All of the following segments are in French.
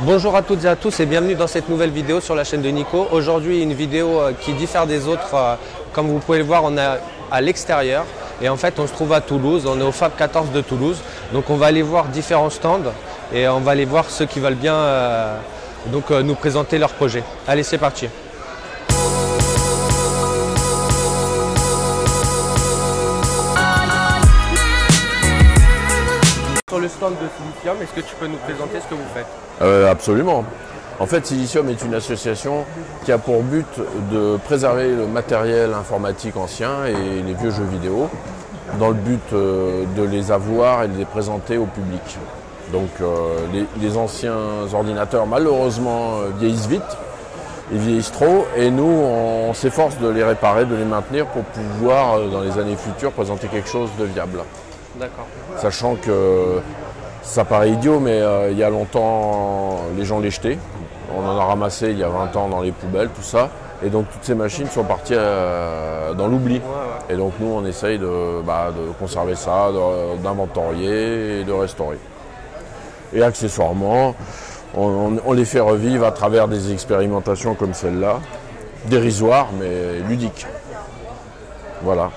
Bonjour à toutes et à tous et bienvenue dans cette nouvelle vidéo sur la chaîne de Nico. Aujourd'hui une vidéo qui diffère des autres. Comme vous pouvez le voir, on est à l'extérieur et en fait on se trouve à Toulouse, on est au Fab 14 de Toulouse. Donc on va aller voir différents stands et on va aller voir ceux qui veulent bien nous présenter leur projet. Allez, c'est parti. Sur le stand de Silicium, est-ce que tu peux nous présenter ce que vous faites? Absolument. En fait, Silicium est une association qui a pour but de préserver le matériel informatique ancien et les vieux jeux vidéo dans le but de les avoir et de les présenter au public. Donc les anciens ordinateurs malheureusement vieillissent vite, ils vieillissent trop et nous on s'efforce de les réparer, de les maintenir pour pouvoir dans les années futures présenter quelque chose de viable. D'accord. Sachant que ça paraît idiot, mais il y a longtemps, les gens les jetaient. On en a ramassé il y a 20 ans dans les poubelles, tout ça. Et donc toutes ces machines sont parties dans l'oubli. Et donc nous, on essaye de conserver ça, d'inventorier et de restaurer. Et accessoirement, on les fait revivre à travers des expérimentations comme celle-là, dérisoires mais ludiques. Voilà.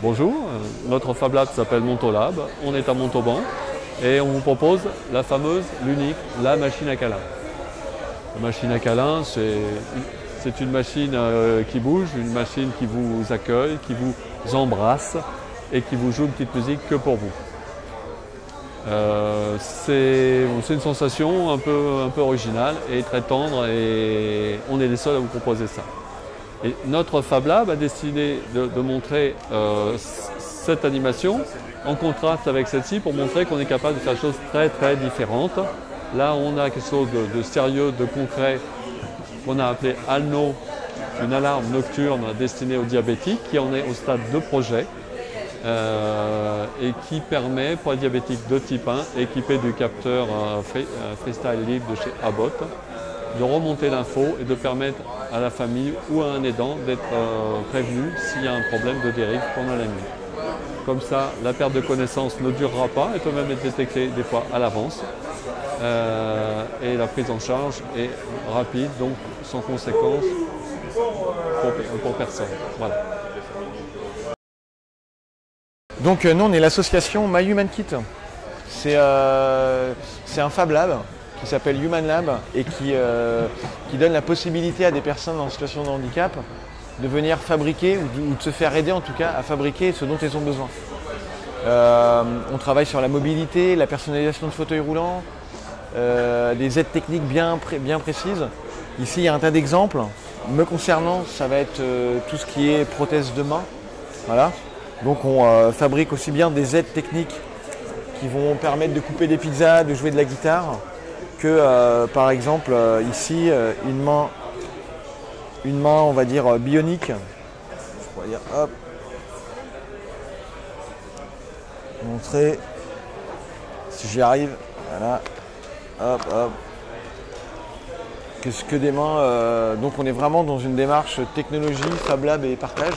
Bonjour, notre Fab Lab s'appelle Montolab, on est à Montauban et on vous propose la fameuse, l'unique, la machine à câlin. La machine à câlin, c'est une machine qui bouge, une machine qui vous accueille, qui vous embrasse et qui vous joue une petite musique que pour vous. C'est une sensation un peu originale et très tendre et on est les seuls à vous proposer ça. Et notre Fab Lab a décidé de montrer cette animation en contraste avec celle-ci pour montrer qu'on est capable de faire des choses très très différentes. Là, on a quelque chose de sérieux, de concret, qu'on a appelé Alno, une alarme nocturne destinée aux diabétiques, qui en est au stade de projet et qui permet pour les diabétiques de type 1, équipés du capteur Freestyle Libre de chez Abbott, de remonter l'info et de permettre à la famille ou à un aidant d'être prévenu s'il y a un problème de dérive pendant la nuit. Comme ça, la perte de connaissance ne durera pas et peut même être détectée des fois à l'avance. Et la prise en charge est rapide, donc sans conséquence pour personne. Voilà. Donc nous, on est l'association My Human Kit. C'est un Fab Lab qui s'appelle Human Lab et qui donne la possibilité à des personnes en situation de handicap de venir fabriquer ou de se faire aider en tout cas à fabriquer ce dont elles ont besoin. On travaille sur la mobilité, la personnalisation de fauteuils roulants, des aides techniques bien précises. Ici il y a un tas d'exemples. Me concernant, ça va être tout ce qui est prothèse de main. Voilà. Donc on fabrique aussi bien des aides techniques qui vont permettre de couper des pizzas, de jouer de la guitare, que par exemple ici une main on va dire bionique, je pourrais dire hop, montrer si j'y arrive, voilà, hop hop, que des mains, donc on est vraiment dans une démarche technologie, Fab Lab et partage.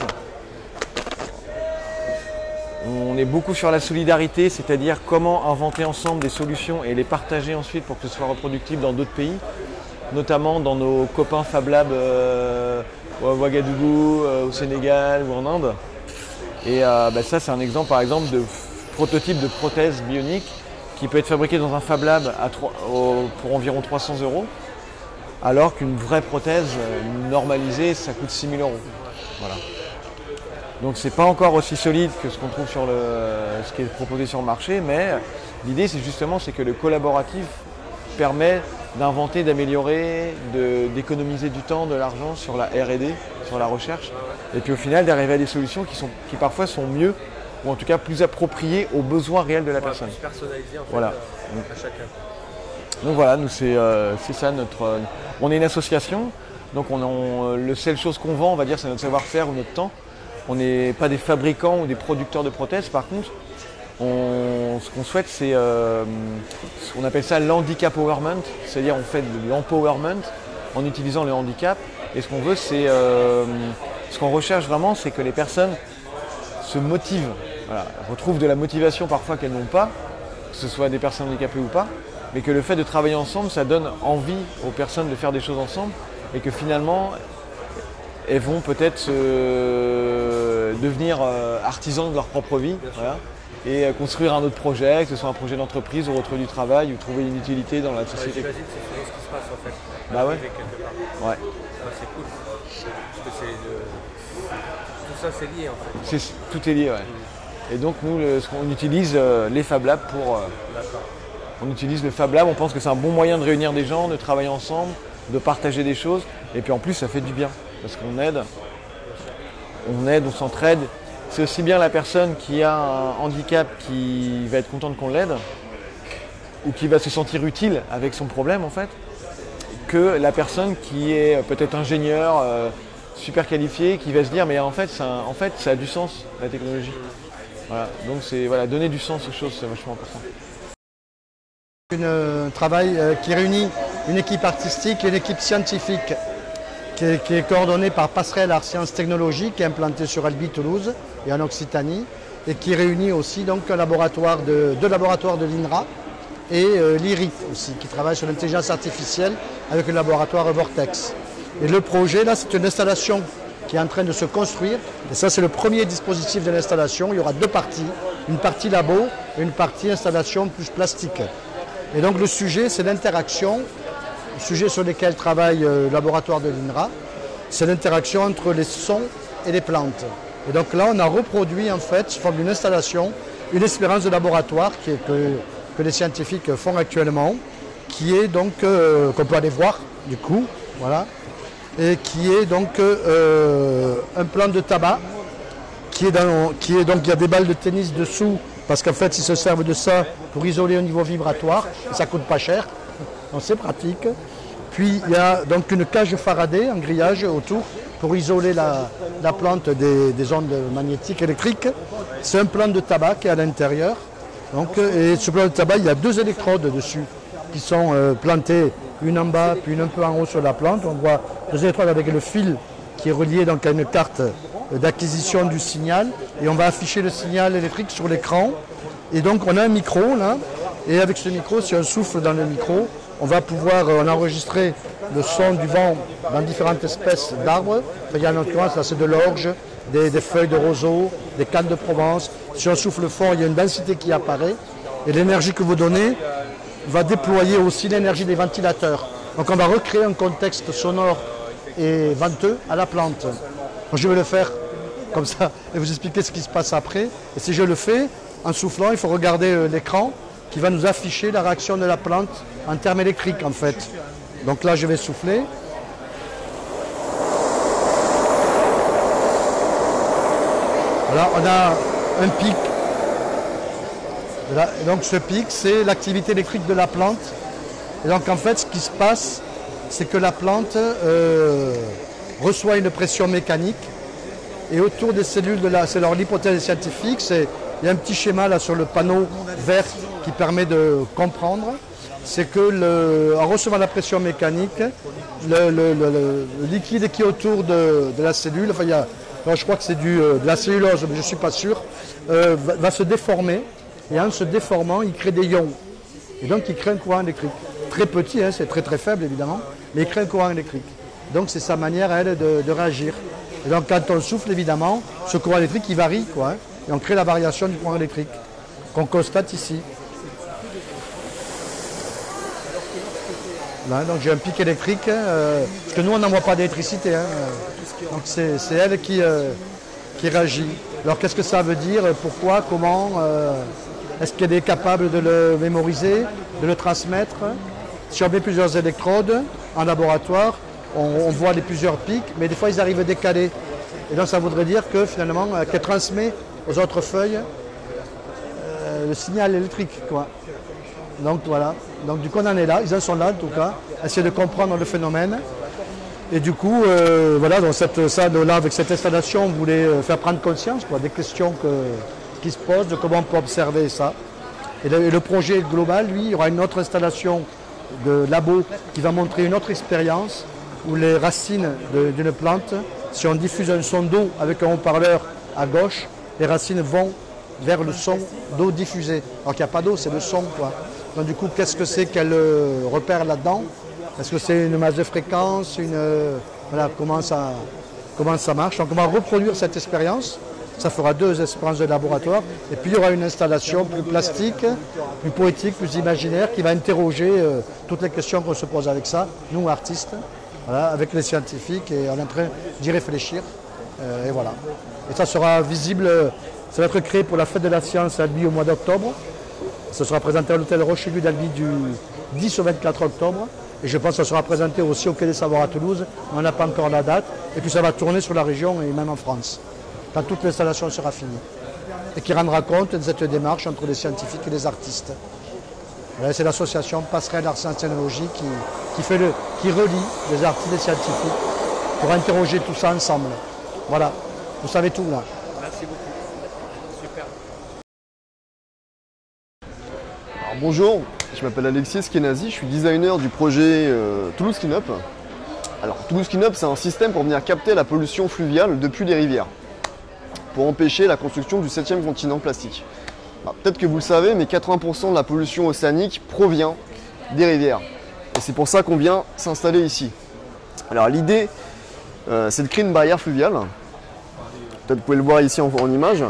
On est beaucoup sur la solidarité, c'est-à-dire comment inventer ensemble des solutions et les partager ensuite pour que ce soit reproductible dans d'autres pays, notamment dans nos copains Fab Lab au Ouagadougou, au Sénégal ou en Inde. Et ça, c'est un exemple par exemple de prototype de prothèse bionique qui peut être fabriqué dans un Fab Lab pour environ 300 €, alors qu'une vraie prothèse normalisée, ça coûte 6 000 €. Voilà. Donc c'est pas encore aussi solide que ce qu'on trouve sur ce qui est proposé sur le marché, mais l'idée c'est que le collaboratif permet d'inventer, d'améliorer, d'économiser du temps, de l'argent sur la R&D, sur la recherche, et puis au final d'arriver à des solutions qui parfois sont mieux, ou en tout cas plus appropriées aux besoins réels de la personne. Plus personnalisé en fait, voilà. À chacun. Donc voilà, nous c'est ça notre. On est une association, donc la seule chose qu'on vend, on va dire, c'est notre savoir-faire ou notre temps. On n'est pas des fabricants ou des producteurs de prothèses. Par contre, ce qu'on souhaite, c'est ce qu'on appelle ça l'handicap empowerment, c'est-à-dire on fait de l'empowerment en utilisant le handicap. Et ce qu'on veut, c'est ce qu'on recherche vraiment, c'est que les personnes se motivent, voilà, retrouvent de la motivation parfois qu'elles n'ont pas, que ce soit des personnes handicapées ou pas, mais que le fait de travailler ensemble, ça donne envie aux personnes de faire des choses ensemble et que finalement, elles vont peut-être devenir artisans de leur propre vie, voilà, et construire un autre projet, que ce soit un projet d'entreprise ou retrouver du travail ou trouver une utilité dans la société. J'imagine que c'est ce qui se passe en fait. Bah ouais. Ouais. C'est cool. Parce que tout ça c'est lié en fait. Tout est lié, ouais. Et donc nous, on utilise les Fab Labs pour... on utilise le Fab Lab, on pense que c'est un bon moyen de réunir des gens, de travailler ensemble, de partager des choses. Et puis en plus, ça fait du bien. Parce qu'on aide, on s'entraide. C'est aussi bien la personne qui a un handicap qui va être contente qu'on l'aide, ou qui va se sentir utile avec son problème en fait, que la personne qui est peut-être ingénieur, super qualifié, qui va se dire mais en fait ça a du sens la technologie. Voilà. Donc c'est donner du sens aux choses, c'est vachement important. Un travail qui réunit une équipe artistique et une équipe scientifique qui est coordonnée par Passerelle Art Sciences Technologies, qui est implantée sur Albi Toulouse et en Occitanie, et qui réunit aussi donc deux laboratoires de l'INRA et l'IRIT aussi, qui travaille sur l'intelligence artificielle avec le laboratoire Vortex. Et le projet là, c'est une installation qui est en train de se construire, et ça c'est le premier dispositif de l'installation. Il y aura deux parties, une partie labo et une partie installation plus plastique. Et donc le sujet, c'est l'interaction, le sujet sur lequel travaille le laboratoire de l'INRA, c'est l'interaction entre les sons et les plantes. Et donc là, on a reproduit en fait, sous forme d'une installation, une expérience de laboratoire que les scientifiques font actuellement, qui est donc, qu'on peut aller voir du coup, voilà, et qui est donc un plant de tabac, qui est donc, il y a des balles de tennis dessous, parce qu'en fait, ils se servent de ça pour isoler au niveau vibratoire, et ça ne coûte pas cher, donc c'est pratique. Puis il y a donc une cage Faraday, un grillage autour, pour isoler la plante des ondes magnétiques électriques. C'est un plant de tabac qui est à l'intérieur. Donc, et ce plant de tabac, il y a deux électrodes dessus, qui sont plantées, une en bas, puis une un peu en haut sur la plante. On voit deux électrodes avec le fil qui est relié donc à une carte d'acquisition du signal, et on va afficher le signal électrique sur l'écran. Et donc on a un micro là, et avec ce micro, si on souffle dans le micro, on va pouvoir enregistrer le son du vent dans différentes espèces d'arbres. Il y a en l'occurrence là, c'est de l'orge, des feuilles de roseau, des cannes de Provence. Si on souffle fort, il y a une densité qui apparaît, et l'énergie que vous donnez va déployer aussi l'énergie des ventilateurs. Donc on va recréer un contexte sonore et venteux à la plante. Donc je vais le faire comme ça et vous expliquer ce qui se passe après. Et si je le fais, en soufflant, il faut regarder l'écran qui va nous afficher la réaction de la plante en termes électriques en fait. Donc là je vais souffler. Voilà, on a un pic. Voilà. Et donc ce pic, c'est l'activité électrique de la plante. Et donc en fait, ce qui se passe, c'est que la plante reçoit une pression mécanique, et autour des cellules c'est leur hypothèse scientifique, il y a un petit schéma là sur le panneau vert qui permet de comprendre, c'est que en recevant la pression mécanique, le liquide qui est autour de la cellule, enfin je crois que c'est de la cellulose, mais je ne suis pas sûr, va se déformer, et en se déformant, il crée des ions, et donc il crée un courant électrique. Très petit, hein, c'est très très faible évidemment, mais il crée un courant électrique. Donc c'est sa manière à elle de réagir. Et donc quand on souffle évidemment, ce courant électrique il varie, quoi, hein, et on crée la variation du courant électrique qu'on constate ici. Là, donc j'ai un pic électrique, parce que nous on n'envoie pas d'électricité, hein, donc c'est elle qui réagit. Alors qu'est-ce que ça veut dire, pourquoi, comment, est-ce qu'elle est capable de le mémoriser, de le transmettre? Si on met plusieurs électrodes en laboratoire, on voit les plusieurs pics, mais des fois ils arrivent décalés. Et donc ça voudrait dire que finalement, qu'elle transmet aux autres feuilles le signal électrique, quoi. Donc voilà. Donc du coup on en est là, ils en sont là en tout cas, essayer de comprendre le phénomène. Et du coup, voilà, dans cette salle là, avec cette installation, on voulait faire prendre conscience, quoi, des questions qui se pose, de comment on peut observer ça. Et le projet global, lui, il y aura une autre installation de labo qui va montrer une autre expérience où les racines d'une plante, si on diffuse un son d'eau avec un haut-parleur à gauche, les racines vont vers le son d'eau diffusé. Alors qu'il n'y a pas d'eau, c'est le son, quoi. Donc du coup, qu'est-ce que c'est qu'elle repère là-dedans? Est-ce que c'est une masse de fréquence, voilà, comment ça marche? Donc on va reproduire cette expérience. Ça fera 2 expériences de laboratoire. Et puis il y aura une installation plus plastique, plus poétique, plus imaginaire, qui va interroger toutes les questions qu'on se pose avec ça, nous artistes, voilà, avec les scientifiques, et on est en train d'y réfléchir. Et voilà. Et ça sera visible, ça va être créé pour la fête de la science à Albi au mois d'octobre. Ça sera présenté à l'hôtel Roche-Aigu d'Albi du 10 au 24 octobre. Et je pense que ça sera présenté aussi au Quai des Savoirs à Toulouse. On n'a pas encore la date. Et puis ça va tourner sur la région et même en France, quand toute l'installation sera finie. Et qui rendra compte de cette démarche entre les scientifiques et les artistes. Voilà, c'est l'association Passerelle Art Sciences Technologie qui relie les artistes et les scientifiques pour interroger tout ça ensemble. Voilà, vous savez tout là. Merci beaucoup. Super. Alors, bonjour, je m'appelle Alexis Eskenazi, je suis designer du projet Toulouse Clean Up. Alors Toulouse Clean Up, c'est un système pour venir capter la pollution fluviale depuis les rivières, pour empêcher la construction du 7e continent plastique. Peut-être que vous le savez, mais 80% de la pollution océanique provient des rivières. Et c'est pour ça qu'on vient s'installer ici. Alors l'idée, c'est de créer une barrière fluviale. Peut-être vous pouvez le voir ici en image.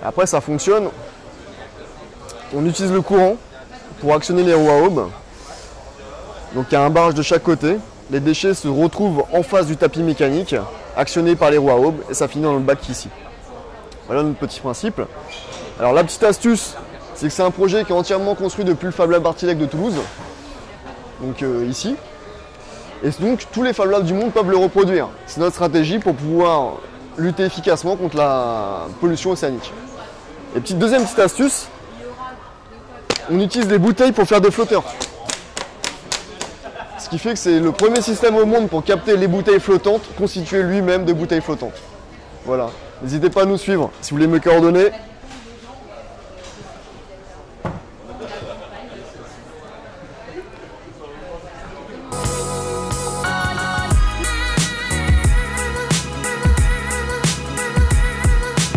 Après, ça fonctionne. On utilise le courant pour actionner les roues à aubes. Donc il y a un barrage de chaque côté. Les déchets se retrouvent en face du tapis mécanique, actionnés par les roues à aubes, et ça finit dans le bac ici. Voilà notre petit principe. Alors la petite astuce, c'est que c'est un projet qui est entièrement construit depuis le Fab Lab Artilec de Toulouse, donc ici. Et donc tous les Fab Labs du monde peuvent le reproduire. C'est notre stratégie pour pouvoir lutter efficacement contre la pollution océanique. Et deuxième petite astuce, on utilise des bouteilles pour faire des flotteurs. Ce qui fait que c'est le premier système au monde pour capter les bouteilles flottantes, constitué lui-même de bouteilles flottantes. Voilà, n'hésitez pas à nous suivre si vous voulez me coordonner.